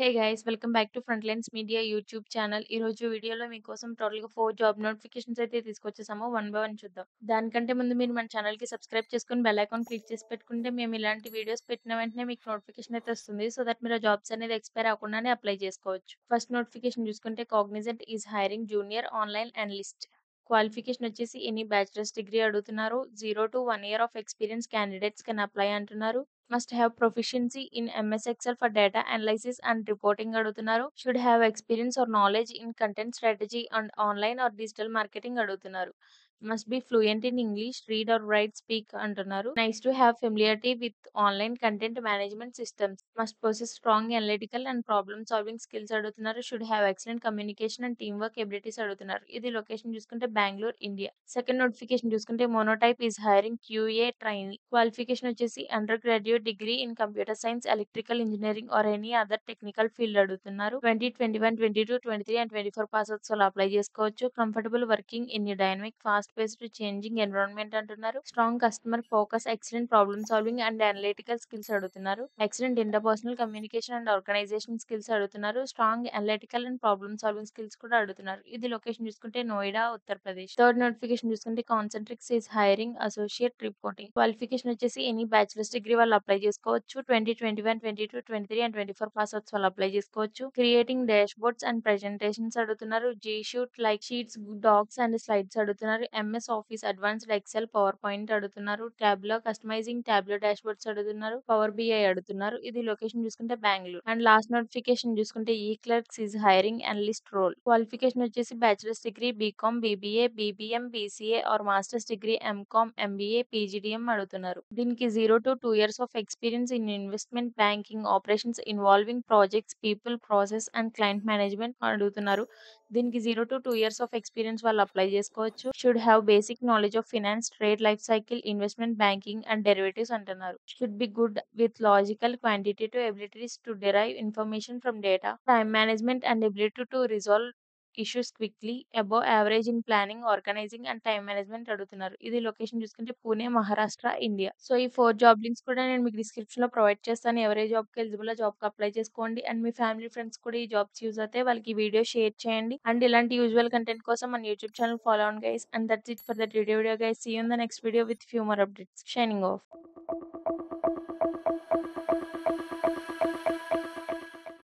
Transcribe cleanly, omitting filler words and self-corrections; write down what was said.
Hey guys welcome back to Frontlines media YouTube channel. ఈ రోజు వీడియోలో మీకోసం టోటల్‌గా 4 జాబ్ నోటిఫికేషన్స్ అయితే తీసుకొచ్చేసాము. వన్ బై వన్ చూద్దాం. దానికంటే ముందు మీరు మన ఛానల్‌కి సబ్స్క్రైబ్ చేసుకొని బెల్ ఐకాన్ క్లిక్ చేసి పెట్టుకుంటే మేము ఇలాంటి వీడియోస్ పెట్టిన వెంటనే మీకు నోటిఫికేషన్ అయితే వస్తుంది. సో దట్ మీరు ఆ జాబ్స్ అనేది ఎక్స్‌పైర్ అవ్వకుండానే అప్లై చేసుకోవచ్చు. ఫస్ట్ నోటిఫికేషన్ చూసుకుంటే Cognizant is hiring junior online analyst. Qualification వచ్చేసి ఎనీ బ్యాచిలర్స్ డిగ్రీ అడుగుతున్నారు. 0-1 year of experience candidates can apply అంటున్నారు. Must have proficiency in MS Excel for data analysis and reporting అడుగుతున్నారు. Should have experience or knowledge in content strategy and online or digital marketing అడుగుతున్నారు. Must be fluent in English, read or write, speak అంటున్నారు. Nice to have familiarity with online content management systems. Must possess strong analytical and problem solving skills అడుగుతున్నారు. Should have excellent communication and team work abilities అడుగుతున్నారు. ఇది location చూసుకుంటే Bengaluru, India. Second notification చూసుకుంటే Monotype is hiring QA trainee. Qualification వచ్చేసి under graduate degree in computer science, electrical engineering or any other technical field అడుగుతున్నారు. 2021, 22, 23 and 24 pass outs వాళ్ళు apply చేసుకోవచ్చు. Comfortable working in dynamic fast paced changing environment అంటున్నారు. Strong customer focus, excellent problem solving and analytical skills అడుగుతున్నారు. Excellent interpersonal communication and organisation skills అడుగుతున్నారు. Strong analytical and problem solving skills కూడా అడుగుతున్నారు. ఇది location చూసుకుంటే Noida, Uttar Pradesh. Third notification చూసుకుంటే Concentrix is hiring associate reporting. Qualification వచ్చేసి any bachelor's degree వాళ్ళు apply చేసుకోవచ్చు. 2021, 22, 23 అండ్ 24 పాస్ అవుట్స్ వాళ్ళు అప్లై చేసుకోవచ్చు. Creating dash boards and presentations అడుగుతున్నారు. G shoot like sheets, docs and slides అడుగుతున్నారు. MS office, advanced Excel, power point అడుగుతున్నారు. టాబ్లో customising టాబ్లో dash boards అడుగుతున్నారు. Power BI అడుగుతున్నారు. ఇది లొకేషన్ చూసుకుంటే బెంగళూరు. అండ్ లాస్ట్ నోటిఫికేషన్ చూసుకుంటే eClerx is hiring analyst role. Qualification వచ్చేసి bachelor's degree BCom, BBA, BBM, BCA or master's degree MCom, MBA, PGDM అడుగుతున్నారు. దీనికి 0-2 years of experience in investment banking operations involving projects, people, process and client management అడుగుతున్నారు. దీనికి 0-2 years of experience వాళ్ళు apply చేసుకోవచ్చు. Should have basic knowledge of finance, trade life cycle, investment banking and derivatives అంటున్నారు. Should be good with logical quantitative abilities to derive information from data, time management and ability to resolve issues quickly, above average in planning, organizing and time management అడుగుతున్నారు. ఇది location చూసుకుంటే Pune, Maharashtra, India. So ఈ 4 job links కూడా నేను మీకు డిస్క్రిప్షన్‌లో provide చేస్తాను. ఎవరే జాబ్‌కి ఎలిజిబుల్ ఆ జాబ్‌కి అప్లై చేసుకోండి. అండ్ మీ ఫ్యామిలీ ఫ్రెండ్స్ కూడా ఈ జాబ్స్ యూజ్ అవుతాయి. వాళ్ళకి ఈ వీడియో షేర్ చేయండి. అండ్ ఇలాంటి యూజువల్ కంటెంట్ కోసం మన యూట్యూబ్ ఛానల్ ఫాలో అవ్వండి guys. And that's it for that video guys. See you in the next video with few more updates. Signing of.